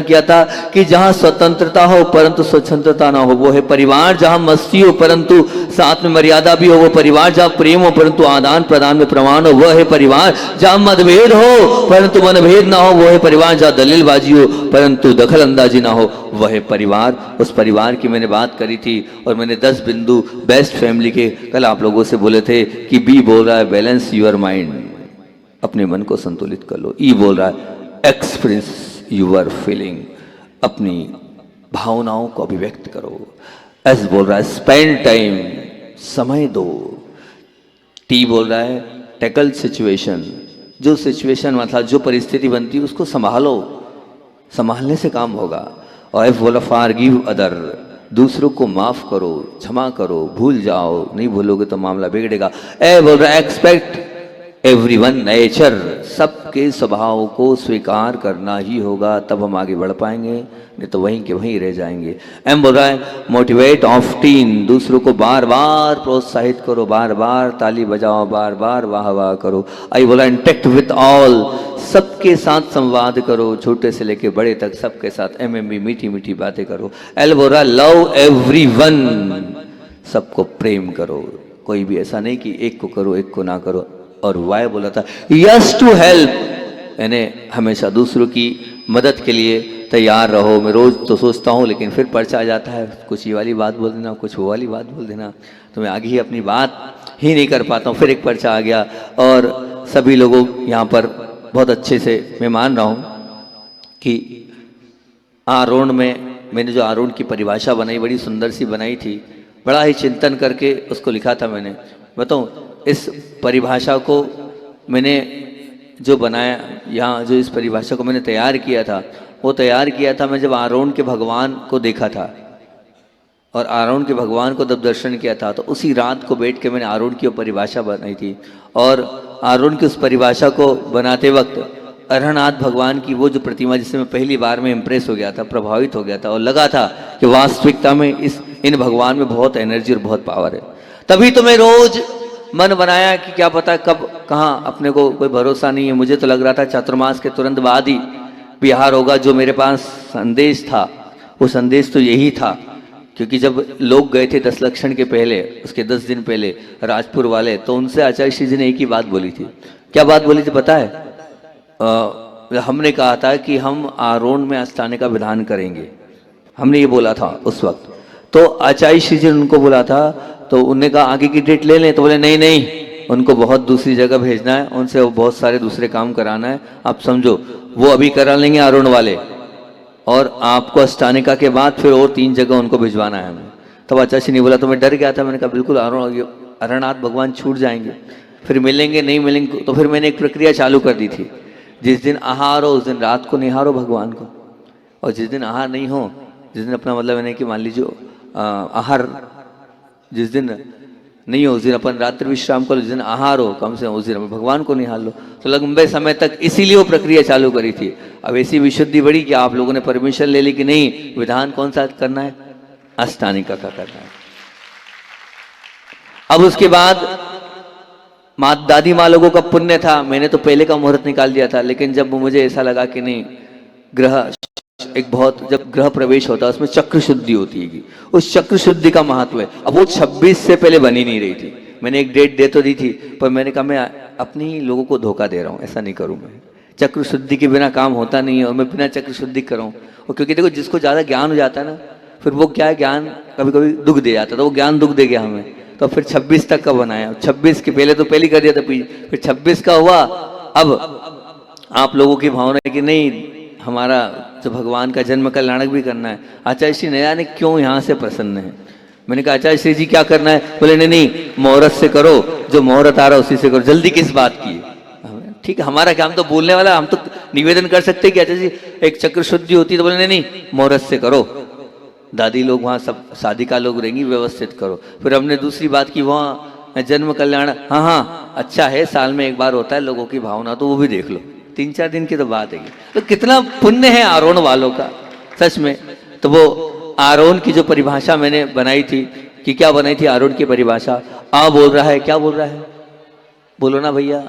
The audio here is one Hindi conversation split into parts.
किया था कि जहां स्वतंत्रता हो परंतु स्वतंत्रता ना हो वो है परिवार, जहां मस्ती हो परंतु साथ में मर्यादा भी हो वो परिवार, जहां प्रेम हो परंतु आदान प्रदान में प्रमाण हो वह है परिवार, जहां मतभेद हो परंतु मनभेद ना हो वो है परिवार, जहां दलीलबाजी हो परंतु दखल अंदाजी ना हो वह है परिवार। उस परिवार की मैंने बात करी थी और मैंने 10 बिंदु बेस्ट फैमिली के कल आप लोगों से बोले थे कि बी बोल रहा है बैलेंस यूर माइंड, अपने मन को संतुलित कर लो। ई बोल रहा है एक्सपीरियंस यूर फीलिंग, अपनी भावनाओं को अभिव्यक्त करो। एस बोल रहा है स्पेंड टाइम, समय दो। टी बोल रहा है टैकल सिचुएशन, जो सिचुएशन मतलब जो परिस्थिति बनती है उसको संभालो, संभालने से काम होगा। और एफ बोला फॉरगिव अदर, दूसरों को माफ करो, क्षमा करो, भूल जाओ, नहीं भूलोगे तो मामला बिगड़ेगा। ए बोल रहा है एक्सपेक्ट एवरीवन नेचर, सबके स्वभाव को स्वीकार करना ही होगा तब हम आगे बढ़ पाएंगे, नहीं तो वहीं के वहीं रह जाएंगे। एम बोल रहा है मोटिवेट ऑफ टीन, दूसरों को बार बार प्रोत्साहित करो, बार बार ताली बजाओ, बार बार वाह वाह करो। आई बोला इंटेक्ट विथ ऑल, सबके साथ संवाद करो, छोटे से लेके बड़े तक सबके साथ एमएमबी मीठी मीठी बातें करो। एल बोल रहा लव एवरीवन, सबको प्रेम करो, कोई भी ऐसा नहीं कि एक को करो एक को ना करो। और वाई बोला था यस टू हेल्प, यानी हमेशा दूसरों की मदद के लिए तैयार रहो। मैं रोज तो सोचता हूँ लेकिन फिर पर्चा आ जाता है, कुछ ये वाली बात बोल देना, कुछ वो वाली बात बोल देना, तो मैं आगे ही अपनी बात ही नहीं कर पाता हूँ। फिर एक पर्चा आ गया और सभी लोगों यहाँ पर बहुत अच्छे से मैं मान रहा हूँ कि आरोण में मैंने जो आरोण की परिभाषा बनाई बड़ी सुंदर सी बनाई थी, बड़ा ही चिंतन करके उसको लिखा था मैंने। बताऊँ इस परिभाषा को मैंने जो बनाया, यहाँ जो इस परिभाषा को मैंने तैयार किया था वो तैयार किया था मैं जब आरोण के भगवान को देखा था और आरोण के भगवान को जब दर्शन किया था तो उसी रात को बैठ के मैंने आरोण की वो परिभाषा बनाई थी। और आरोण की उस परिभाषा को बनाते वक्त अरहनाथ भगवान की वो जो प्रतिमा जिससे मैं पहली बार में इम्प्रेस हो गया था, प्रभावित हो गया था और लगा था कि वास्तविकता में इन भगवान में बहुत एनर्जी और बहुत पावर है। तभी तो मैं रोज मन बनाया कि क्या पता कब कहाँ, अपने को कोई भरोसा नहीं है। मुझे तो लग रहा था चातुर्मास के तुरंत बाद ही बिहार होगा। जो मेरे पास संदेश था वो संदेश तो यही था, क्योंकि जब लोग गए थे 10 लक्षण के पहले, उसके 10 दिन पहले राजपुर वाले, तो उनसे आचार्य श्री जी ने एक ही बात बोली थी। क्या बात बोली थी पता है? हमने कहा था कि हम आरोण में आस्थाने का विधान करेंगे, हमने ये बोला था उस वक्त। तो आचार्य श्री जी ने उनको बोला था, तो उन्होंने कहा आगे की डेट ले लें, तो बोले नहीं नहीं, उनको बहुत दूसरी जगह भेजना है, उनसे वो बहुत सारे दूसरे काम कराना है, आप समझो वो अभी करा लेंगे आरोण वाले, और आपको अष्टानिका के बाद फिर और 3 जगह उनको भिजवाना है हमें। तब आचार्य श्री ने बोला, तो मैं डर गया था, मैंने कहा बिल्कुल अरहनाथ भगवान छूट जाएंगे, फिर मिलेंगे नहीं मिलेंगे। तो फिर मैंने एक प्रक्रिया चालू कर दी थी, जिस दिन आहार हो उस दिन रात को निहारो भगवान को, और जिस दिन आहार नहीं हो, जिस दिन अपना मतलब यानी कि मान लीजिए आहार जिस दिन नहीं हो उस दिन अपन रात्रि विश्राम करो, जिस दिन आहार हो कम से कम उस दिन भगवान को निहार लो। तो लंबे समय तक इसीलिए वो प्रक्रिया चालू करी थी। अब ऐसी विशुद्धि बढ़ी कि आप लोगों ने परमिशन ले ली कि नहीं, विधान कौन सा करना है, अष्टानिका का करना है। अब उसके बाद दादी माँ लोगों का पुण्य था, मैंने तो पहले का मुहूर्त निकाल दिया था, लेकिन जब मुझे ऐसा लगा कि नहीं, ग्रह एक बहुत, जब ग्रह प्रवेश होता है उसमें चक्र शुद्धि होती है, उस चक्र शुद्धि का महत्व है। अब वो 26 से पहले बनी नहीं रही थी, मैंने एक डेट दे तो दी थी, पर मैंने कहा मैं अपने ही लोगों को धोखा दे रहा हूँ, ऐसा नहीं करूँ मैं। चक्र शुद्धि के बिना काम होता नहीं है और मैं बिना चक्र शुद्धि कराऊँ। और क्योंकि देखो जिसको ज़्यादा ज्ञान हो जाता है ना, फिर वो क्या है, ज्ञान कभी कभी दुख दे जाता है, तो वो ज्ञान दुख दे गया हमें, तो फिर 26 तक का बनाया। 26 के पहले तो पहले कर दिया था, फिर 26 का हुआ। अब आप लोगों की भावना है कि नहीं, हमारा जो भगवान का जन्म कल्याणक भी करना है। आचार्य श्री नया ने क्यों यहाँ से प्रसन्न है? मैंने कहा आचार्य श्री जी क्या करना है? बोले नहीं नहीं, मुहूर्त से करो, जो मुहूर्त आ रहा है उसी से करो, जल्दी किस बात की? ठीक है, हमारा क्या, हम तो बोलने वाला, हम तो निवेदन कर सकते हैं कि आचार्य जी एक चक्र शुद्धि होती है, तो बोले नहीं नहीं, मुहूर्त से करो, दादी लोग वहाँ सब साधिका लोग रहेंगी, व्यवस्थित करो। फिर हमने दूसरी बात की, वहाँ जन्म कल्याण, हाँ हाँ अच्छा है, साल में एक बार होता है, लोगों की भावना तो वो भी देख लो, 3-4 दिन की तो बात है। तो कितना पुण्य है आरोण वालों का सच में। तो वो आरोण की जो परिभाषा मैंने बनाई थी, कि क्या बनाई थी आरोण की परिभाषा, बोल रहा है, क्या बोल रहा है, बोलो ना भैया।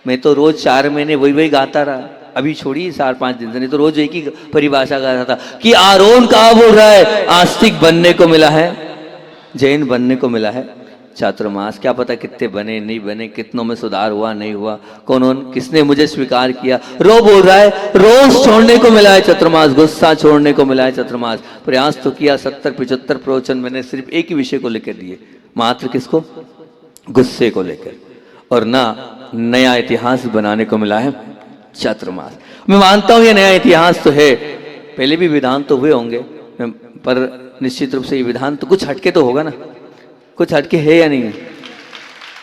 मैं तो रोज 4 महीने वही गाता रहा, अभी छोड़िए 4-5 दिन से, नहीं तो रोज एक ही परिभाषा कर रहा था कि आरोन कहाँ बोल रहा है, आस्तिक बनने को मिला है, जैन बनने को मिला है चातुर्मास। क्या पता कितने बने नहीं बने, कितनों में सुधार हुआ नहीं हुआ, कौन किसने मुझे स्वीकार किया। रो बोल रहा है रोज छोड़ने को मिला है चातुर्मास, गुस्सा छोड़ने को मिला है चातुर्मास। प्रयास तो किया, 70-75 प्रवचन मैंने सिर्फ एक ही विषय को लेकर दिए, मात्र किसको, गुस्से को लेकर, और ना नया इतिहास बनाने को मिला है चातुर्मास। मैं मानता हूं ये नया इतिहास तो है, पहले भी विधान तो हुए होंगे, पर निश्चित रूप से ये विधान तो कुछ हटके तो होगा ना, कुछ हटके है या नहीं है।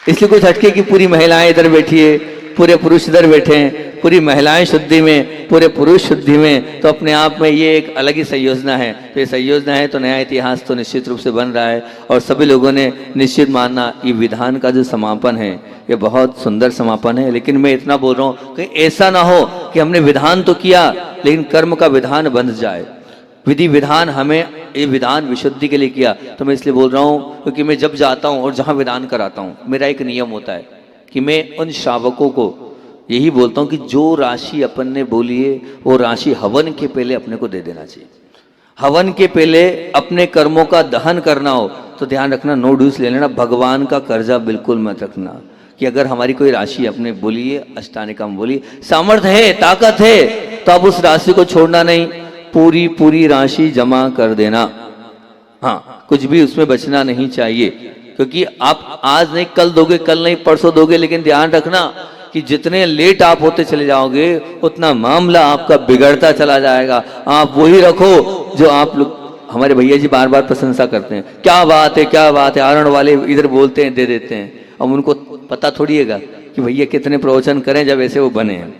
इसलिए कुछ हटके कि पूरी महिलाएं इधर बैठी है, पूरे पुरुष इधर बैठे हैं, पूरी महिलाएं शुद्धि में, पूरे पुरुष शुद्धि में, तो अपने आप में ये एक अलग ही संयोजना है। तो ये संयोजना है तो नया इतिहास तो निश्चित रूप से बन रहा है, और सभी लोगों ने निश्चित मानना ये विधान का जो समापन है ये बहुत सुंदर समापन है। लेकिन मैं इतना बोल रहा हूँ कि ऐसा ना हो कि हमने विधान तो किया लेकिन कर्म का विधान बन जाए। विधि विधान हमें ये विधान विशुद्धि के लिए किया, तो मैं इसलिए बोल रहा हूँ क्योंकि मैं जब जाता हूँ और जहाँ विधान कराता हूँ, मेरा एक नियम होता है कि मैं उन श्रावकों को यही बोलता हूँ कि जो राशि अपन ने बोली है वो राशि हवन के पहले अपने को दे देना चाहिए। हवन के पहले अपने कर्मों का दहन करना हो तो ध्यान रखना, नो ड्यूज ले लेना, भगवान का कर्जा बिल्कुल मत रखना। कि अगर हमारी कोई राशि अपने बोली है, अष्टानिका में बोली, सामर्थ्य है, ताकत है, तो अब उस राशि को छोड़ना नहीं, पूरी राशि जमा कर देना। हाँ, कुछ भी उसमें बचना नहीं चाहिए, क्योंकि आप आज नहीं कल दोगे, कल नहीं परसों दोगे, लेकिन ध्यान रखना कि जितने लेट आप होते चले जाओगे उतना मामला आपका बिगड़ता चला जाएगा। आप वही रखो जो आप लोग, हमारे भैया जी बार बार प्रशंसा करते हैं, क्या बात है क्या बात है, आरण वाले इधर बोलते हैं दे देते हैं। अब उनको पता थोड़ी है कि भैया कितने प्रवचन करें जब ऐसे वो बने हैं,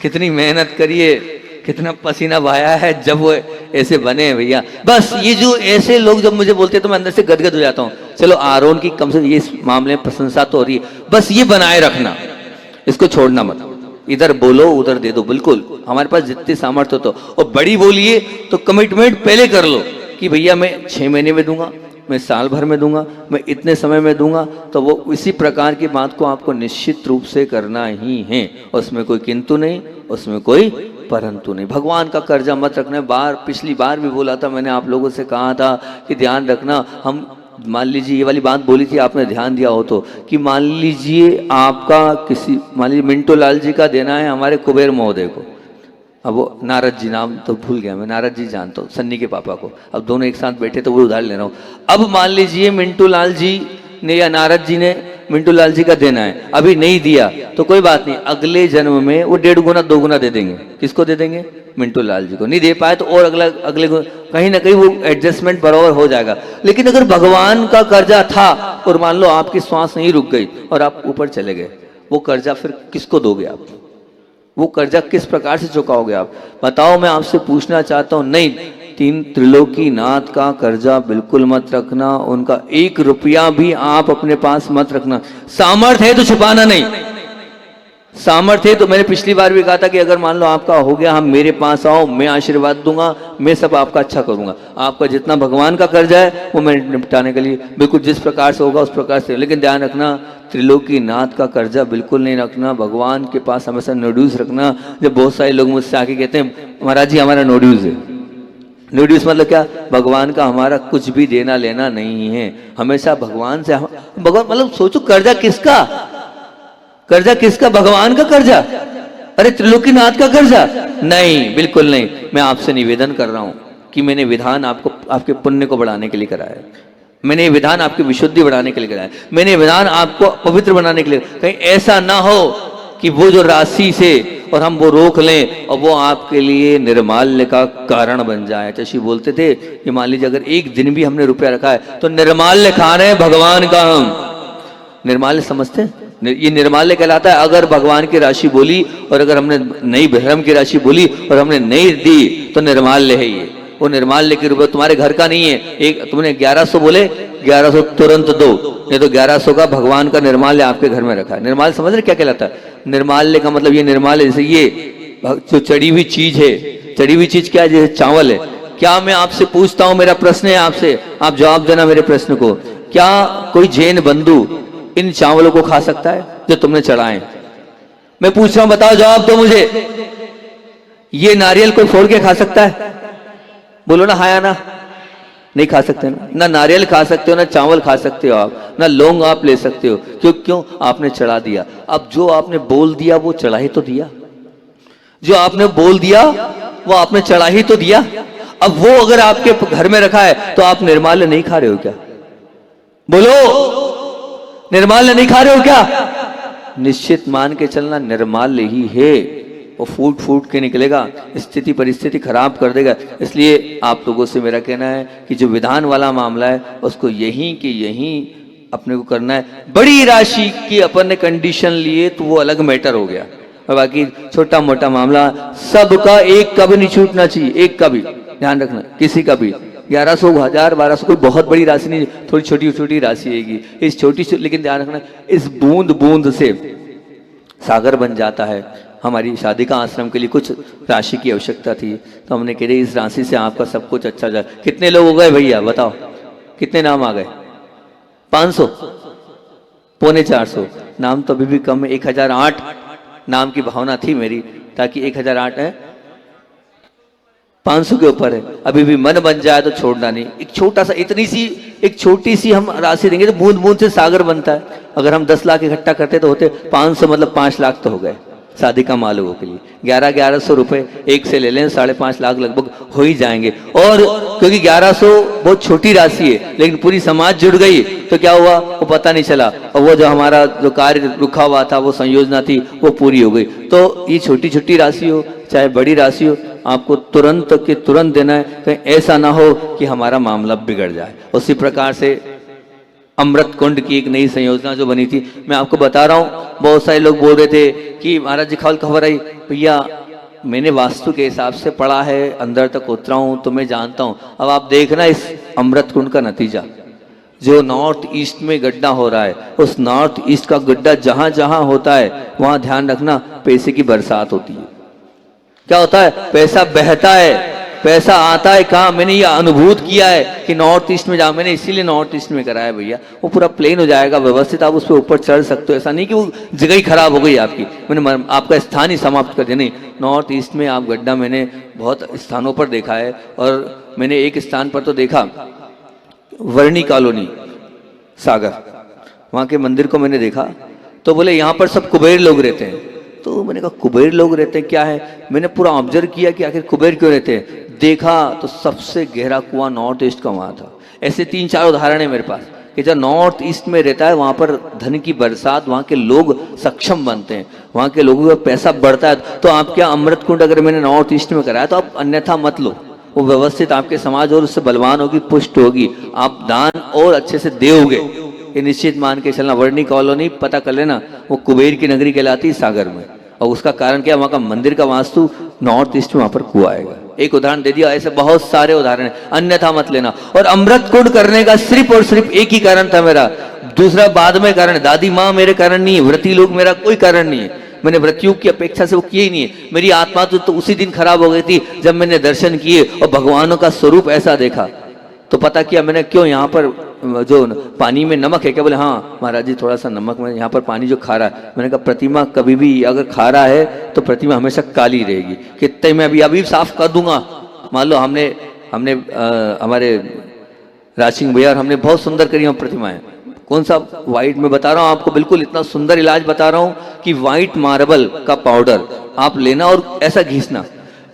कितनी मेहनत करिए, कितना पसीना बहाया है जब वो ऐसे बने हैं भैया। बस ये जो ऐसे लोग जब मुझे बोलते हैं तो मैं अंदर से गदगद हो जाता हूँ। चलो आरोन की कम से ये इस मामले में प्रशंसा तो हो रही है, बस ये बनाए रखना, इसको छोड़ना मत, इधर बोलो उधर दे दो, बिल्कुल हमारे पास जितनी सामर्थ्य हो तो। और बड़ी बोलिए तो कमिटमेंट पहले कर लो कि भैया मैं 6 महीने में दूंगा, मैं साल भर में दूंगा, मैं इतने समय में दूंगा, तो वो इसी प्रकार की बात को आपको निश्चित रूप से करना ही है। उसमें कोई किंतु नहीं, उसमें कोई परंतु नहीं। भगवान का कर्जा मत रखना। पिछली बार भी बोला था मैंने, आप लोगों से कहा था कि ध्यान रखना। हम मान लीजिए ये वाली बात बोली थी, आपने ध्यान दिया हो तो, कि मान लीजिए आपका किसी, मान लीजिए मिंटो लाल जी का देना है हमारे कुबेर महोदय को, अब वो नारद जी, नाम तो भूल गया मैं, नारद जी जानता हूँ, सन्नी के पापा को, अब दोनों एक साथ बैठे तो वो उधार ले रहा हूँ। अब मान लीजिए मिंटू लाल जी ने या नारद जी ने मिंटू लाल जी का देना है, अभी नहीं दिया तो कोई बात नहीं, अगले जन्म में वो 1.5 गुना 2 गुना दे देंगे। किसको दे देंगे? मिंटू लाल जी को। नहीं दे पाए तो और अगले कहीं ना कहीं वो एडजस्टमेंट बराबर हो जाएगा। लेकिन अगर भगवान का कर्जा था और मान लो आपकी श्वास नहीं रुक गई और आप ऊपर चले गए, वो कर्जा फिर किसको दोगे आप? वो कर्जा किस प्रकार से चुकाओगे आप? बताओ, मैं आपसे पूछना चाहता हूं। नहीं, 3 त्रिलोकी नाथ का कर्जा बिल्कुल मत रखना, उनका 1 रुपया भी आप अपने पास मत रखना। सामर्थ्य है तो छुपाना नहीं, सामर्थ्य है तो, मैंने पिछली बार भी कहा था कि अगर मान लो आपका हो गया, हम मेरे पास आओ, मैं आशीर्वाद दूंगा, मैं सब आपका अच्छा करूंगा। आपका जितना भगवान का कर्जा है वो मैं निपटाने के लिए बिल्कुल जिस प्रकार से होगा उस प्रकार से। लेकिन ध्यान रखना, त्रिलोकी नाथ का कर्जा बिल्कुल नहीं रखना, भगवान के पास हमेशा नोड्यूस रखना। जब बहुत सारे लोग मुझसे आके कहते हैं महाराज जी हमारा नोड्यूस है, नोड्यूस मतलब क्या? भगवान का हमारा कुछ भी देना लेना नहीं है, हमेशा भगवान से भगवान, मतलब सोचो कर्जा किसका? कर्जा किसका? भगवान का कर्जा। अरे त्रिलोकीनाथ का कर्जा नहीं, बिल्कुल नहीं। मैं आपसे निवेदन कर रहा हूं कि मैंने विधान आपको आपके पुण्य को बढ़ाने के लिए कराया है, मैंने ये विधान आपकी विशुद्धि बढ़ाने के लिए कराया है, मैंने विधान आपको पवित्र बनाने के लिए। कहीं ऐसा ना हो कि वो जो राशि से और हम वो रोक लें और वो आपके लिए निर्माल्य का कारण बन जाए। चशी बोलते थे कि मान लीजिए अगर एक दिन भी हमने रुपया रखा है तो निर्माल्य खा रहे हैं भगवान का। हम निर्माल्य समझते हैं, ये निर्माल्य कहलाता है। अगर भगवान की राशि बोली और अगर हमने नई धर्म की राशि बोली और हमने नहीं दी तो निर्माल्य है ये। वो निर्माल्य के रूप में तुम्हारे घर का नहीं है। एक तुमने 1100 बोले, 1100 तुरंत दो, नहीं तो 1100 का भगवान का निर्माल्य आपके घर में रखा है। निर्माल्य समझ रहे क्या कहलाता है? निर्माल्य का मतलब ये निर्माल्य, जैसे ये जो चढ़ी हुई चीज है, चढ़ी हुई चीज क्या है? जैसे चावल है। क्या मैं आपसे पूछता हूं, मेरा प्रश्न है आपसे, आप जवाब देना मेरे प्रश्न को, क्या कोई जैन बंधु इन चावलों को खा सकता है जो तुमने चढ़ाए? मैं पूछ रहा हूं, बताओ, जवाब दो मुझे। ये नारियल कोई फोड़ के खा सकता है? बोलो ना, हाँ या ना? नहीं खा सकते ना। ना नारियल खा सकते हो, ना चावल खा सकते हो आप, ना लौंग आप ले सकते हो। क्यों? आपने चढ़ा दिया। अब जो आपने बोल दिया वो चढ़ा ही तो दिया। जो आपने बोल दिया वो आपने चढ़ा ही तो दिया। अब वो अगर आपके घर में रखा है तो आप निर्माल्य नहीं खा रहे हो क्या? बोलो, निर्माल्य नहीं खा रहे हो क्या? निश्चित मान के चलना निर्माल्य ही है। वो फूट फूट के निकलेगा, स्थिति परिस्थिति खराब कर देगा। इसलिए आप लोगों से मेरा कहना है कि जो विधान वाला मामला है उसको यहीं के यहीं अपने को करना है। बड़ी राशि की अपन ने कंडीशन लिए तो वो अलग मैटर हो गया, और बाकी छोटा मोटा मामला सबका एक का भी नहीं छूटना चाहिए। एक का भी ध्यान रखना, किसी का भी। 1100, 1000, 1200 कोई बहुत बड़ी राशि नहीं, थोड़ी छोटी छोटी राशि आएगी। इस छोटी, लेकिन ध्यान रखना, इस बूंद बूंद से सागर बन जाता है। हमारी शादी का आश्रम के लिए कुछ राशि की आवश्यकता थी, तो हमने कह इस राशि से आपका सब कुछ अच्छा जाए। कितने लोग हो गए भैया बताओ, कितने नाम आ गए? 500, 450 नाम तो अभी भी कम है। 1008 नाम की भावना थी मेरी, ताकि 1008 है, 500 के ऊपर है। अभी भी मन बन जाए तो छोड़ना नहीं। एक छोटा सा, इतनी सी एक छोटी सी हम राशि देंगे तो बूंद बूंद से सागर बनता है। अगर हम 10 लाख इकट्ठा करते तो होते 500, मतलब 5 लाख तो हो गए शादी का माल लोगों के लिए। 1100 रुपए एक से ले लें, 5.5 लाख लगभग हो ही जाएंगे। और क्योंकि 1100 बहुत छोटी राशि है, लेकिन पूरी समाज जुड़ गई तो क्या हुआ वो पता नहीं चला, और वो जो हमारा जो कार्य रुका हुआ था, वो संयोजना थी, वो पूरी हो गई। तो ये छोटी छोटी राशि हो चाहे बड़ी राशि हो, आपको तुरंत के तुरंत देना है, कहीं ऐसा ना हो कि हमारा मामला बिगड़ जाए। उसी प्रकार से अमृत कुंड की एक नई संयोजना जो बनी थी, मैं आपको बता रहा हूँ। बहुत सारे लोग बोल रहे थे कि महाराज जी खबर आई। भैया मैंने वास्तु के हिसाब से पढ़ा है, अंदर तक उतरा हूँ तो मैं जानता हूँ। अब आप देखना इस अमृत कुंड का नतीजा, जो नॉर्थ ईस्ट में गड्ढा हो रहा है, उस नॉर्थ ईस्ट का गड्ढा जहां जहां होता है वहां ध्यान रखना पैसे की बरसात होती है। क्या होता है? पैसा बहता है, पैसा आता है। कहाँ? मैंने ये अनुभूत किया है कि नॉर्थ ईस्ट में जाओ। मैंने इसीलिए नॉर्थ ईस्ट में कराया भैया, वो पूरा प्लेन हो जाएगा व्यवस्थित, आप उस पर ऊपर चढ़ सकते हो। ऐसा नहीं कि वो जगह ही खराब हो गई आपकी, मैंने आपका स्थान ही समाप्त कर दिया। नहीं, नॉर्थ ईस्ट में आप गड्ढा मैंने बहुत स्थानों पर देखा है, और मैंने एक स्थान पर तो देखा, वर्णी कॉलोनी सागर, वहाँ के मंदिर को मैंने देखा तो बोले यहाँ पर सब कुबेर लोग रहते हैं। तो मैंने कहा कुबेर लोग रहते हैं क्या है? मैंने पूरा ऑब्जर्व किया कि आखिर कुबेर क्यों रहते हैं। देखा तो सबसे गहरा कुआं नॉर्थ ईस्ट का वहाँ था। ऐसे 3-4 उदाहरण है मेरे पास कि जब नॉर्थ ईस्ट में रहता है वहाँ पर धन की बरसात, वहाँ के लोग सक्षम बनते हैं, वहाँ के लोगों का पैसा बढ़ता है। तो आप क्या, अमृत कुंड अगर मैंने नॉर्थ ईस्ट में कराया तो आप अन्यथा मत लो, वो व्यवस्थित आपके समाज और उससे बलवान होगी, पुष्ट होगी, आप दान और अच्छे से दोगे। ये निश्चित मान के चलना। वर्णी कॉलोनी पता कर लेना, वो कुबेर की नगरी कहलाती सागर में। और उसका कारण क्या? वहाँ का मंदिर का वास्तु नॉर्थ ईस्ट में, वहाँ पर कुआं आएगा। एक उदाहरण दे दिया, ऐसे बहुत सारे उदाहरण है, अन्यथा मत लेना। और अमृत कुंड करने का सिर्फ और सिर्फ एक ही कारण था मेरा, दूसरा बाद में कारण है। दादी माँ मेरे कारण नहीं है, व्रती लोग मेरा कोई कारण नहीं है। मैंने व्रतियों की अपेक्षा से वो किए ही नहीं है। मेरी आत्मा तो उसी दिन खराब हो गई थी जब मैंने दर्शन किए और भगवानों का स्वरूप ऐसा देखा। तो पता किया मैंने क्यों यहाँ पर जो पानी में नमक है क्या? बोले हाँ महाराज जी थोड़ा सा नमक में, यहाँ पर पानी जो खारा है। मैंने कहा प्रतिमा कभी भी अगर खारा है तो प्रतिमा हमेशा काली रहेगी। कितने मैं अभी साफ कर दूंगा। मान लो हमने हमारे राज सिंह भैया और हमने बहुत सुंदर करी हम प्रतिमाएं। कौन सा? व्हाइट में बता रहा हूँ आपको, बिल्कुल इतना सुंदर इलाज बता रहा हूँ कि व्हाइट मार्बल का पाउडर आप लेना और ऐसा घिसना,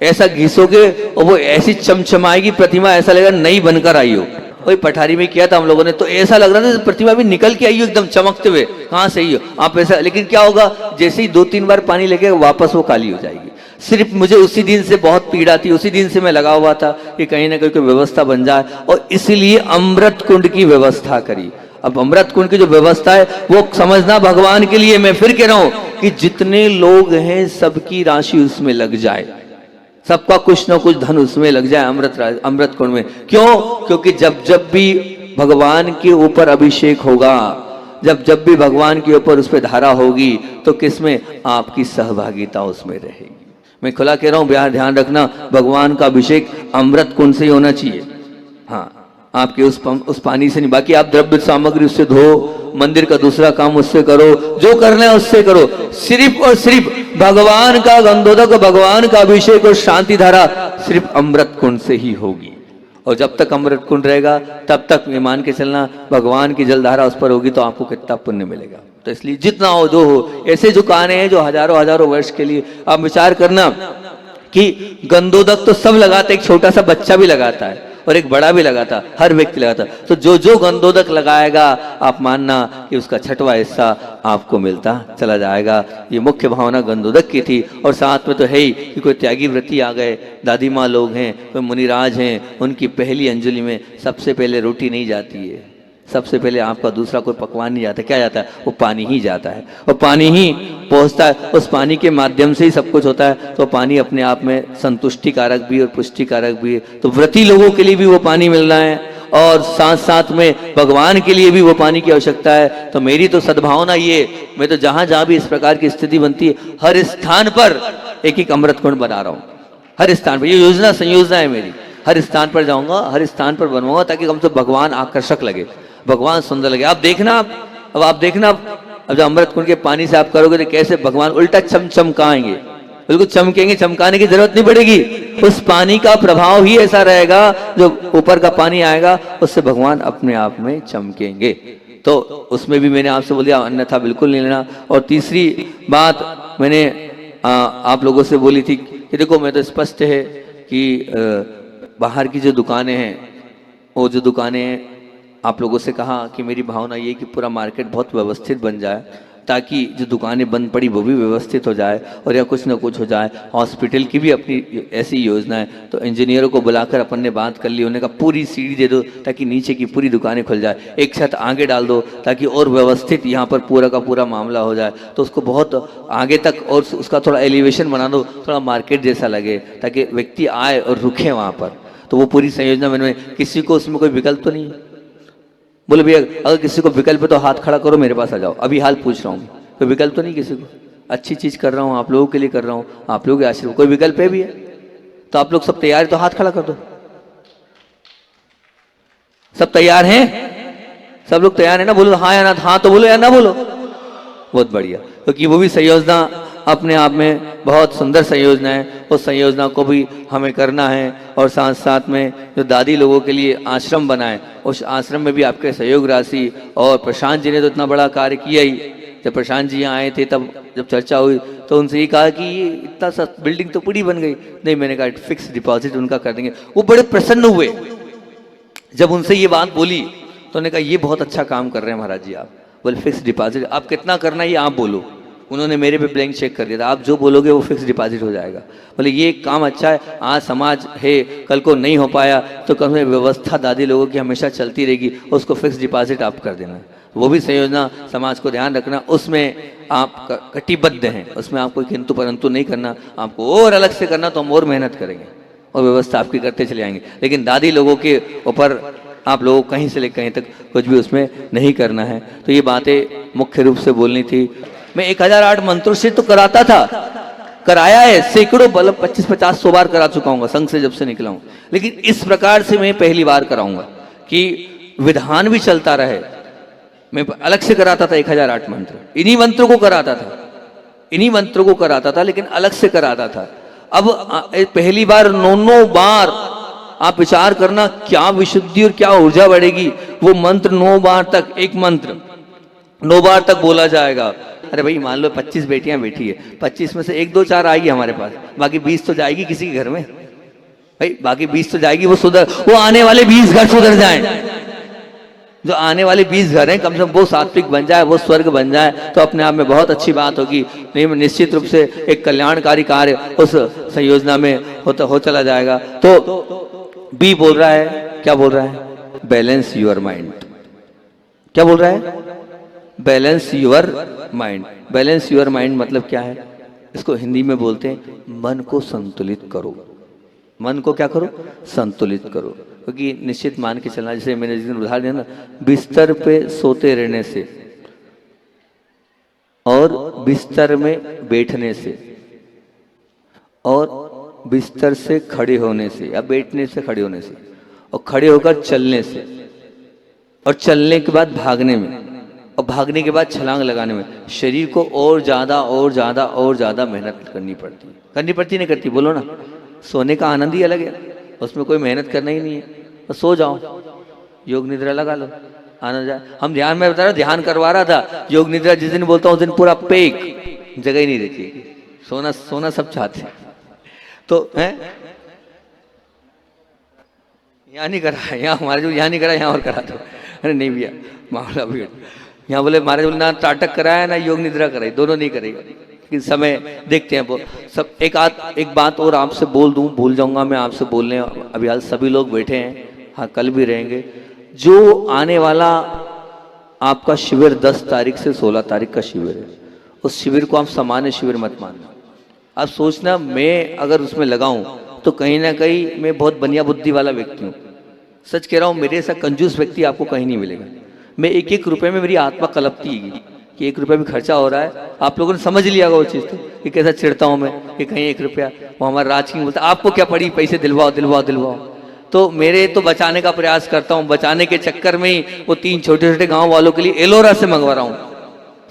ऐसा घिसोगे और वो ऐसी चमचमाएगी प्रतिमा, ऐसा लगेगा नई बनकर आई हो। वही पठारी में किया था हम लोगों ने, तो ऐसा लग रहा था प्रतिमा भी निकल के आई हो एकदम चमकते हुए। कहाँ से ही हो आप ऐसा? लेकिन क्या होगा, जैसे ही 2-3 बार पानी लेके वापस वो काली हो जाएगी। सिर्फ मुझे उसी दिन से बहुत पीड़ा थी, उसी दिन से मैं लगा हुआ था कि कहीं ना कहीं कोई व्यवस्था बन जाए, और इसीलिए अमृत कुंड की व्यवस्था करी। अब अमृत कुंड की जो व्यवस्था है वो समझना भगवान के लिए। मैं फिर कह रहा हूं कि जितने लोग हैं सबकी राशि उसमें लग जाए, सबका कुछ ना कुछ धन उसमें लग जाए अमृत कुंड में। क्यों? क्योंकि जब जब भी भगवान के ऊपर अभिषेक होगा, जब भी भगवान के ऊपर उस पर धारा होगी, तो किसमें? आपकी सहभागिता उसमें रहेगी। मैं खुला कह रहा हूं, ध्यान रखना, भगवान का अभिषेक अमृत कुंड से ही होना चाहिए। हाँ, आपके उस पानी से नहीं, बाकी आप द्रव्य सामग्री उससे धो, मंदिर का दूसरा काम उससे करो, जो करना है उससे करो। सिर्फ और सिर्फ भगवान का गंधोदक, भगवान का अभिषेक और शांति धारा सिर्फ अमृत कुंड से ही होगी। और जब तक अमृत कुंड रहेगा तब तक ये मान के चलना भगवान की जलधारा उस पर होगी तो आपको कितना पुण्य मिलेगा। तो इसलिए जितना हो जो हो, ऐसे जो काने हैं जो हजारों हजारों वर्ष के लिए, आप विचार करना कि गंधोदक तो सब लगाते, एक छोटा सा बच्चा भी लगाता है और एक बड़ा भी लगाता, हर व्यक्ति लगाता। तो जो जो गंधोदक लगाएगा आप मानना कि उसका छठवां हिस्सा आपको मिलता चला जाएगा। ये मुख्य भावना गंधोदक की थी। और साथ में तो है ही कि कोई त्यागी व्रती आ गए, दादी माँ लोग हैं, कोई मुनिराज हैं, उनकी पहली अंजलि में सबसे पहले रोटी नहीं जाती है, सबसे पहले आपका दूसरा कोई पकवान नहीं जाता। क्या जाता है? वो पानी ही जाता है, और पानी ही पहुंचता है। उस पानी के माध्यम से ही सब कुछ होता है। तो पानी अपने आप में संतुष्टि कारक भी और पुष्टि कारक भी है। तो व्रती लोगों के लिए भी वो पानी मिल रहा है और साथ साथ में भगवान के लिए भी वो पानी की आवश्यकता है। तो मेरी तो सद्भावना ये, मैं तो जहां जहां भी इस प्रकार की स्थिति बनती है हर स्थान पर एक एक अमृत कुंड बना रहा हूं, हर स्थान पर। ये योजना संयोजना है मेरी, हर स्थान पर जाऊंगा, हर स्थान पर बनवाऊंगा ताकि कम से भगवान आकर्षक लगे, भगवान सुंदर लगे। आप देखना, अब आप देखना, अब जब अमृत कुंड के पानी से आप करोगे तो कैसे भगवान उल्टा चमकाएंगे, बिल्कुल चमकेंगे, चमकाने की जरूरत नहीं पड़ेगी। उस पानी का प्रभाव ही ऐसा रहेगा, जो ऊपर का पानी आएगा उससे भगवान अपने आप में चमकेंगे। तो उसमें भी मैंने आपसे बोल दिया, अन्यथा बिल्कुल नहीं लेना। और तीसरी बात मैंने आप लोगों से बोली थी कि देखो, मैं तो स्पष्ट है कि बाहर की जो दुकानें हैं, वो जो दुकानें हैं, आप लोगों से कहा कि मेरी भावना ये कि पूरा मार्केट बहुत व्यवस्थित बन जाए ताकि जो दुकानें बंद पड़ी वो भी व्यवस्थित हो जाए और या कुछ ना कुछ हो जाए। हॉस्पिटल की भी अपनी ऐसी योजना है। तो इंजीनियरों को बुलाकर अपन ने बात कर ली, उन्होंने कहा पूरी सीढ़ी दे दो ताकि नीचे की पूरी दुकानें खुल जाए, एक छत आगे डाल दो ताकि और व्यवस्थित यहाँ पर पूरा का पूरा मामला हो जाए। तो उसको बहुत आगे तक और उसका थोड़ा एलिवेशन बना दो, थोड़ा मार्केट जैसा लगे ताकि व्यक्ति आए और रुके वहाँ पर। तो वो पूरी संयोजना मैंने, किसी को उसमें कोई विकल्प तो नहीं है? बोले भैया अगर किसी को विकल्प है तो हाथ खड़ा करो, मेरे पास आ जाओ, अभी हाल पूछ रहा हूँ। कोई विकल्प तो नहीं किसी को? अच्छी चीज कर रहा हूँ, आप लोगों के लिए कर रहा हूँ, आप लोगों के आशीर्वाद, कोई विकल्प है भी है? तो आप लोग सब तैयार है तो हाथ खड़ा कर दो। सब तैयार हैं? सब लोग तैयार है ना? बोलो हाँ या ना, हाँ तो बोलो या ना बोलो। बहुत बढ़िया, क्योंकि वो भी संयोजना अपने आप में बहुत सुंदर संयोजना है। उस संयोजना को भी हमें करना है। और साथ साथ में जो दादी लोगों के लिए आश्रम बना है, उस आश्रम में भी आपके सहयोग राशि, और प्रशांत जी ने तो इतना बड़ा कार्य किया ही। जब प्रशांत जी यहाँ आए थे तब जब चर्चा हुई तो उनसे ये कहा कि ये इतना सा बिल्डिंग तो पूरी बन गई। नहीं, मैंने कहा फिक्स डिपॉजिट उनका कर देंगे। वो बड़े प्रसन्न हुए जब उनसे ये बात बोली, तो उन्होंने कहा ये बहुत अच्छा काम कर रहे हैं महाराज जी आप। बोले फिक्स डिपॉजिट आप कितना करना है ये आप बोलो। उन्होंने मेरे पे ब्लैंक चेक कर दिया था, आप जो बोलोगे वो फिक्स डिपॉजिट हो जाएगा। बोले ये काम अच्छा है, आज समाज है, कल को नहीं हो पाया तो कल में व्यवस्था दादी लोगों की हमेशा चलती रहेगी, उसको फिक्स डिपॉजिट आप कर देना। वो भी संयोजना समाज को ध्यान रखना, उसमें आप कटिबद्ध हैं, उसमें आपको किंतु परंतु नहीं करना। आपको और अलग से करना तो हम और मेहनत करेंगे और व्यवस्था आपकी करते चले आएंगे, लेकिन दादी लोगों के ऊपर आप लोगों को कहीं से लेकर कहीं तक कुछ भी उसमें नहीं करना है। तो ये बातें मुख्य रूप से बोलनी थी। मैं 1008 मंत्रों से तो कराता था, कराया है सैकड़ों, मतलब 25-50-100 बार करा चुका हूँ संघ से जब से निकला हूँ, लेकिन इस प्रकार से मैं पहली बार कराऊंगा कि विधान भी चलता रहे। मैं अलग से कराता था 1008 मंत्र, इन्हीं मंत्रों को कराता था, इन्हीं मंत्रों को कराता था, लेकिन अलग से कराता था। अब पहली बार 9 बार आप विचार करना क्या विशुद्धि और क्या ऊर्जा बढ़ेगी। वो मंत्र 9 बार तक, एक मंत्र 9 बार तक बोला जाएगा। अरे भाई मान लो 25 बेटियां बैठी है, 25 में से 1, 2, 4 आएगी हमारे पास, बाकी 20 तो जाएगी किसी के घर में। भाई बाकी 20 तो जाएगी, वो आने वाले 20 घर सुधर जाएं। जो आने वाले 20 घर हैं कम से कम वो सात्विक बन जाए, वो स्वर्ग बन जाए, तो अपने आप में बहुत अच्छी बात होगी। नहीं, निश्चित रूप से एक कल्याणकारी कार्य उस संयोजना में हो चला जाएगा। तो बी बोल रहा है, क्या बोल रहा है? Balance your mind. क्या बोल रहा है? Balance your mind. Balance your mind मतलब क्या है? इसको हिंदी में बोलते हैं मन को संतुलित करो। मन को क्या करो? संतुलित करो। क्योंकि निश्चित मान के चलना, जैसे मैंने जिस दिन उदाहरण दिया ना, बिस्तर पे सोते रहने से और बिस्तर में बैठने से और बिस्तर से खड़े होने से या बैठने से खड़े होने से और खड़े होकर चलने से और चलने के बाद भागने में, और भागने के बाद छलांग लगाने में शरीर को और ज़्यादा और ज़्यादा और ज़्यादा मेहनत करनी पड़ती नहीं करती? बोलो ना। सोने का आनंद ही अलग है, उसमें कोई मेहनत करना ही नहीं है, बस सो जाओ, योग निद्रा लगा लो, आनंद जाए। हम ध्यान में बता रहा, ध्यान करवा रहा था, योग निद्रा जिस दिन बोलता हूँ उस दिन पूरा पेक, जगह ही नहीं रहती, सोना सोना सब चाहते हैं। तो है यहाँ नहीं करा, यहाँ हमारे जो यहाँ नहीं करा, यहाँ और करा दो। अरे नहीं भैया, मामला भी यहाँ बोले महाराज बोले ना नाटक कराया ना योग निद्रा कराई, दोनों नहीं करेगा। लेकिन समय देखते हैं वो सब। एक बात और आपसे बोल दूं, भूल जाऊंगा मैं आपसे बोलने, अभी हाल सभी लोग बैठे हैं, हाँ कल भी रहेंगे। जो आने वाला आपका शिविर 10 तारीख से 16 तारीख का शिविर है, उस शिविर को आप सामान्य शिविर मत मानना। आप सोचना मैं अगर उसमें लगाऊं तो कहीं ना कहीं मैं बहुत बनिया बुद्धि वाला व्यक्ति हूँ। सच कह रहा हूँ, मेरे ऐसा कंजूस व्यक्ति आपको कहीं नहीं मिलेगा। मैं एक एक रुपए में मेरी आत्मा कलपती है कि 1 रुपया भी खर्चा हो रहा है। आप लोगों ने समझ लिया होगा वो चीज़, तो कि कैसा चिढ़ता हूँ मैं कि कहीं 1 रुपया। वो हमारा राज किंग बोलता आपको क्या पड़ी, पैसे दिलवाओ दिलवाओ दिलवाओ। तो मेरे तो बचाने का प्रयास करता हूँ, बचाने के चक्कर में ही वो 3 छोटे छोटे गाँव वालों के लिए एलोरा से मंगवा रहा हूँ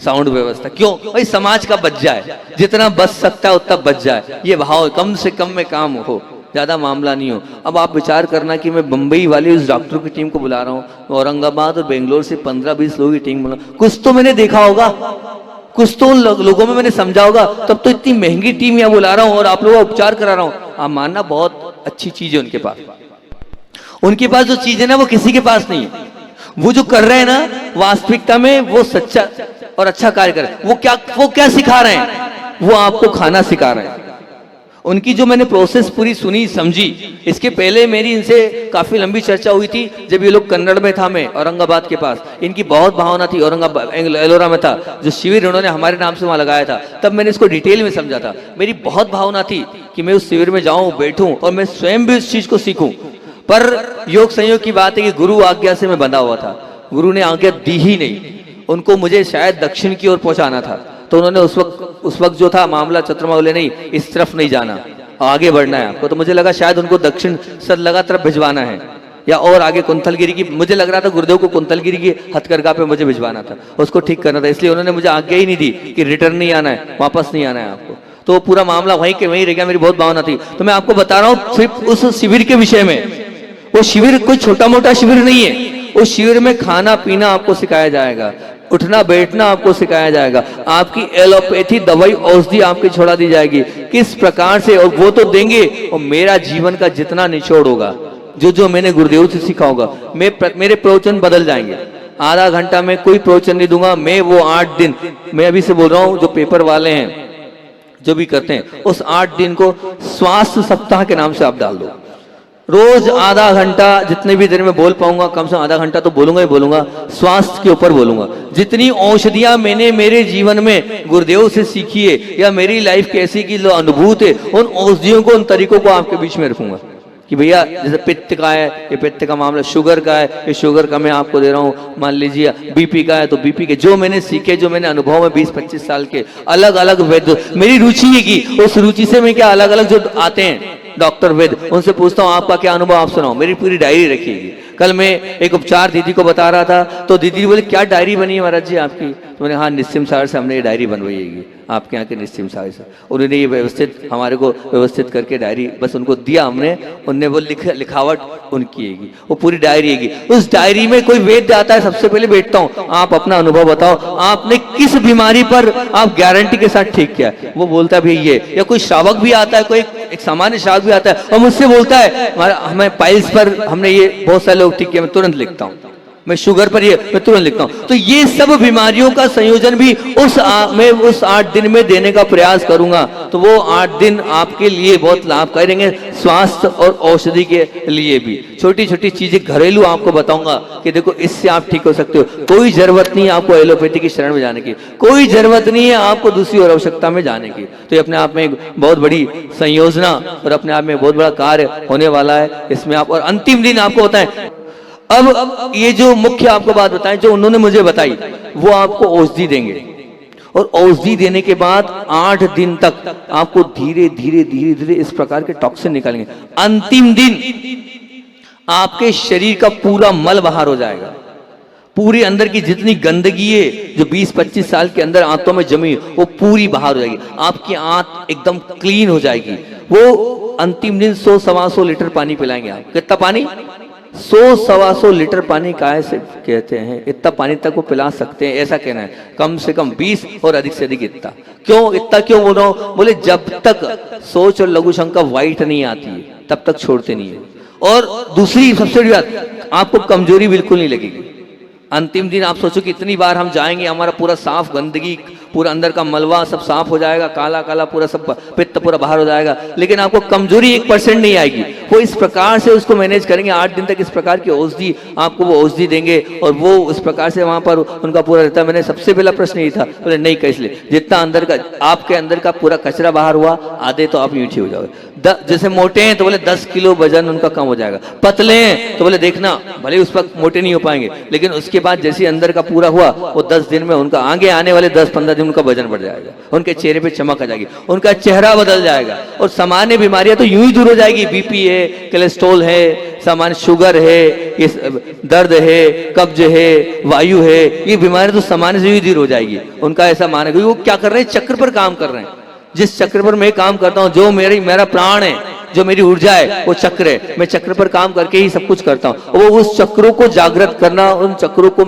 साउंड व्यवस्था। क्यों भाई, समाज का बच जाए, जितना बच सकता है उतना बच जाए, ये भाव, कम से कम में काम हो, ज़्यादा मामला नहीं हो। अब आप विचार करना कि मैं बम्बई वाली उस डॉक्टर की टीम को बुला रहा हूँ, औरंगाबाद और बेंगलोर से 15-20 लोगों की टीम बुला, कुछ तो मैंने देखा होगा, कुछ तो उन लोगों में मैंने समझा होगा, तब तो इतनी महंगी टीम यहाँ बुला रहा हूँ और आप लोगों का उपचार करा रहा हूँ। आप मानना बहुत अच्छी चीज़ है उनके पास। उनके पास जो चीज़ है ना वो किसी के पास नहीं है। वो जो कर रहे हैं ना वास्तविकता में वो सच्चा और अच्छा कार्य कर रहे हैं। वो क्या सिखा रहे हैं? वो आपको खाना सिखा रहे हैं। उनकी जो मैंने प्रोसेस पूरी सुनी समझी, इसके पहले मेरी इनसे काफ़ी लंबी चर्चा हुई थी जब ये लोग कन्नड़ में था, मैं औरंगाबाद के पास। इनकी बहुत भावना थी, औरंगाबाद एलोरा में था जो शिविर उन्होंने हमारे नाम से वहाँ लगाया था, तब मैंने इसको डिटेल में समझा था। मेरी बहुत भावना थी कि मैं उस शिविर में जाऊँ, बैठूँ और मैं स्वयं भी उस चीज़ को सीखूँ। पर योग संयोग की बात है कि गुरु आज्ञा से मैं बंधा हुआ था, गुरु ने आज्ञा दी ही नहीं। उनको मुझे शायद दक्षिण की ओर पहुँचाना था, तो उन्होंने उस वक्त जो था मामला चतुर्मा बोले नहीं, इस तरफ नहीं जाना, आगे बढ़ना है आपको। तो मुझे लगा शायद उनको दक्षिण सदलगा तरफ भिजवाना है, या और आगे कुंतलगिरी की, मुझे लग रहा था गुरुदेव को कुंतलगिरी की हथकरघा पे मुझे भिजवाना था, उसको ठीक करना था। इसलिए उन्होंने मुझे आज्ञा ही नहीं दी कि रिटर्न नहीं आना है, वापस नहीं आना है आपको। तो वो पूरा मामला वहीं के वहीं रह गया। मेरी बहुत भावना थी। तो मैं आपको बता रहा हूँ सिर्फ उस शिविर के विषय में। वो शिविर कोई छोटा मोटा शिविर नहीं है। उस शिविर में खाना पीना आपको सिखाया जाएगा, उठना बैठना आपको सिखाया जाएगा, आपकी एलोपैथी दवाई औषधि आपकी छोड़ा दी जाएगी किस प्रकार से, और वो तो देंगे। और मेरा जीवन का जितना निचोड़ होगा, जो जो मैंने गुरुदेव से सीखा होगा, मेरे प्रवचन बदल जाएंगे। आधा घंटा में कोई प्रवचन नहीं दूंगा मैं, वो 8 दिन, मैं अभी से बोल रहा हूँ, जो पेपर वाले हैं जो भी करते हैं, उस 8 दिन को स्वास्थ्य सप्ताह के नाम से आप डाल दो। रोज आधा घंटा, जितने भी देर में बोल पाऊंगा, कम से कम आधा घंटा तो बोलूंगा ही बोलूंगा, स्वास्थ्य के ऊपर बोलूंगा। जितनी औषधियां मैंने मेरे जीवन में गुरुदेव से सीखी है, या मेरी लाइफ कैसी की जो अनुभूत है, उन औषधियों को, उन तरीकों को आपके बीच में रखूंगा कि भैया जैसे पित्त का है, ये पित्त का मामला, शुगर का है, ये शुगर का मैं आपको दे रहा हूँ। मान लीजिए बीपी का है तो बीपी के, जो मैंने सीखे, जो मैंने अनुभव में 20-25 साल के अलग अलग वैद्य, मेरी रुचि है कि उस रुचि से मैं क्या अलग अलग जो आते हैं डॉक्टर वेद, उनसे पूछता हूँ आपका क्या अनुभव, आप सुनाओ। मेरी पूरी डायरी रखिएगी। कल मैं एक उपचार दीदी को बता रहा था, तो दीदी बोले क्या डायरी बनी है महाराज जी आपकी? तो मैंने हाँ, निस्सिम सागर से हमने ये डायरी बनवाई है, आपके यहाँ के निस्सिम सागर से। उन्होंने ये व्यवस्थित हमारे को व्यवस्थित करके डायरी बस उनको दिया हमने, उनने वो लिखावट उनकी है, वो पूरी डायरी है। उस डायरी में कोई वैद्य आता है, सबसे पहले बैठता हूँ, आप अपना अनुभव बताओ, आपने किस बीमारी पर आप गारंटी के साथ ठीक किया? वो बोलता भी ये। या कोई श्रावक भी आता है, कोई एक सामान्य श्रावक भी आता है और मुझसे बोलता है हमें पाइल्स पर हमने ये बहुत सारे लोग ठीक किया, मैं तुरंत लिखता हूँ। मैं शुगर पर ये मैं तुरंत लिखता हूँ। तो ये सब बीमारियों का संयोजन भी मैं उस 8 दिन में देने का प्रयास करूंगा। तो वो 8 दिन आपके लिए बहुत लाभकारी रहेंगे, स्वास्थ्य और औषधि के लिए भी। छोटी छोटी चीजें घरेलू आपको बताऊंगा कि देखो इससे आप ठीक हो सकते हो। कोई जरूरत नहीं है आपको एलोपैथी की शरण में जाने की, कोई जरूरत नहीं है आपको दूसरी और आवश्यकता में जाने की। तो ये अपने आप में एक बहुत बड़ी संयोजना और अपने आप में बहुत बड़ा कार्य होने वाला है इसमें आप। और अंतिम दिन आपको बताएं, अब ये जो मुख्य आपको बात बताएं, जो उन्होंने मुझे बताई, वो आपको औषधि देंगे। और औषधि देने के बाद 8 दिन तक आपको धीरे धीरे धीरे धीरे इस प्रकार के टॉक्सिन निकालेंगे। अंतिम दिन आपके शरीर का पूरा मल बाहर हो जाएगा। पूरी अंदर की जितनी गंदगी है जो 20-25 साल के अंदर आंतों में जमी वो पूरी बाहर हो जाएगी, आपकी आंत एकदम क्लीन हो जाएगी। वो अंतिम दिन 100-125 लीटर पानी पिलाएंगे आप। कितना पानी? 100-125 लीटर पानी काहे से कहते हैं, इतना पानी तक वो पिला सकते हैं, ऐसा कहना है। कम से कम 20 और अधिक से अधिक इतना। क्यों इतना क्यों बोल रहा हूं? बोले जब तक सोच और लघु शंका वाइट नहीं आती है तब तक छोड़ते नहीं है। और दूसरी सबसे बड़ी बात, आपको कमजोरी बिल्कुल नहीं लगेगी। अंतिम दिन आप सोचो कि इतनी बार हम जाएंगे, हमारा पूरा साफ, गंदगी पूरा अंदर का मलबा सब साफ हो जाएगा, काला काला पूरा सब पित्त पूरा बाहर हो जाएगा, लेकिन आपको कमजोरी 1% नहीं आएगी। वो इस प्रकार से उसको मैनेज करेंगे, 8 दिन तक इस प्रकार की औषधि आपको वो औषधि देंगे और वो इस प्रकार से वहां पर उनका पूरा रहता है। मैंने सबसे पहला प्रश्न यही था, बोले नहीं कैसे, जितना अंदर का आपके अंदर का पूरा कचरा बाहर हुआ, आधे तो आप यूं हो जाओगे। जैसे मोटे हैं तो बोले 10 किलो वजन उनका कम हो जाएगा, पतले हैं तो बोले देखना भले उस वक्त मोटे नहीं हो पाएंगे, लेकिन उसके बाद जैसे अंदर का पूरा हुआ वो 10 दिन में उनका आगे आने वाले 10-15 दिन उनका वजन बढ़ जाएगा, उनके चेहरे पे चमक आ जाएगी, उनका चेहरा बदल जाएगा। और सामान्य बीमारियां तो यूं ही दूर हो जाएगी। बीपी है, कोलेस्ट्रॉल है, सामान्य शुगर है, ये दर्द है, कब्ज है, वायु है, ये बीमारियां तो सामान्य से यूं ही दूर हो जाएगी। उनका ऐसा मानना, क्योंकि वो क्या कर रहे हैं, चक्र पर काम कर रहे हैं। जिस चक्र पर मैं काम करता हूं, जो मेरा प्राण है, जो मेरी ऊर्जा है, वो चक्र है। मैं चक्र पर काम करके ही सब कुछ करता हूं। वो उस चक्रों को जागृत करना, उन चक्रों को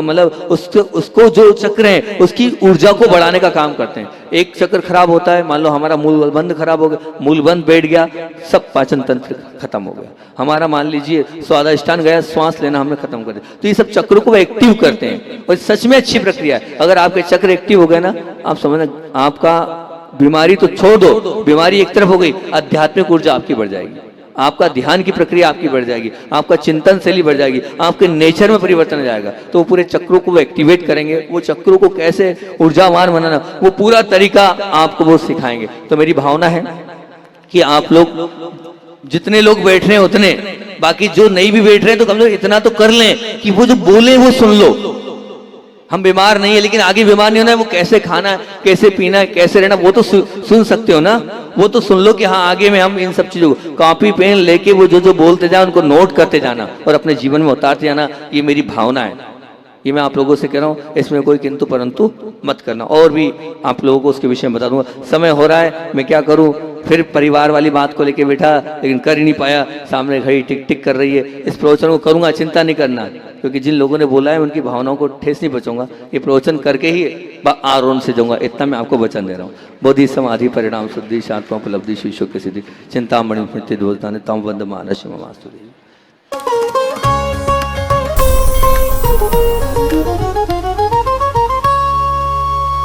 मतलब उसको जो चक्र है उसकी ऊर्जा को बढ़ाने का काम करते हैं। एक चक्र खराब होता है, मान लो हमारा मूल बंद खराब हो गया, मूल बंद बैठ गया, सब पाचन तंत्र खत्म हो गया। हमारा मान लीजिए स्वादिष्टान गया, श्वास लेना हमने खत्म कर दिया। तो ये सब चक्रों को एक्टिव करते हैं और सच में अच्छी प्रक्रिया है। अगर आपके चक्र एक्टिव हो गए ना, आप समझना आपका बीमारी तो छोड़ दो, बीमारी एक तरफ हो गई, आध्यात्मिक ऊर्जा आपकी बढ़ जाएगी, आपका ध्यान की प्रक्रिया आपकी बढ़ जाएगी, आपका चिंतन शैली बढ़ जाएगी, आपके नेचर में परिवर्तन आ जाएगा। तो वो पूरे चक्रों को एक्टिवेट करेंगे, वो चक्रों को कैसे ऊर्जावान बनाना, वो पूरा तरीका आपको वो सिखाएंगे। तो मेरी भावना है कि आप लोग जितने लोग बैठ रहे हैं उतने, बाकी जो नहीं भी बैठ रहे हैं तो कम से कम इतना तो कर लें कि वो जो बोले वो सुन लो। हम बीमार नहीं है, लेकिन आगे बीमार नहीं होना है, वो कैसे खाना है, कैसे पीना है, कैसे रहना, वो तो सुन सकते हो ना। वो तो सुन लो कि हाँ आगे में हम इन सब चीजों को कॉपी पेन लेके वो जो बोलते जाए उनको नोट करते जाना और अपने जीवन में उतारते जाना। ये मेरी भावना है, ये मैं आप लोगों से कह रहा हूँ, इसमें कोई किंतु परंतु मत करना। और भी आप लोगों को उसके विषय में बता दूंगा। समय हो रहा है, मैं क्या करूँ, फिर परिवार वाली बात को लेके बैठा, लेकिन कर ही नहीं पाया, सामने घड़ी टिक टिक कर रही है। इस प्रवचन को करूंगा, चिंता नहीं करना, क्योंकि जिन लोगों ने बोला है उनकी भावनाओं को ठेस नहीं पहुंचाऊंगा। ये प्रवचन करके ही आरोन से जाऊंगा, इतना मैं आपको वचन दे रहा हूँ। बोधि समाधि परिणाम शुद्धि शांतमा उपलब्धि शिष्यों की सिद्धि चिंतामणि स्मृति दोषदान तम वंद मानस ममास्तुति।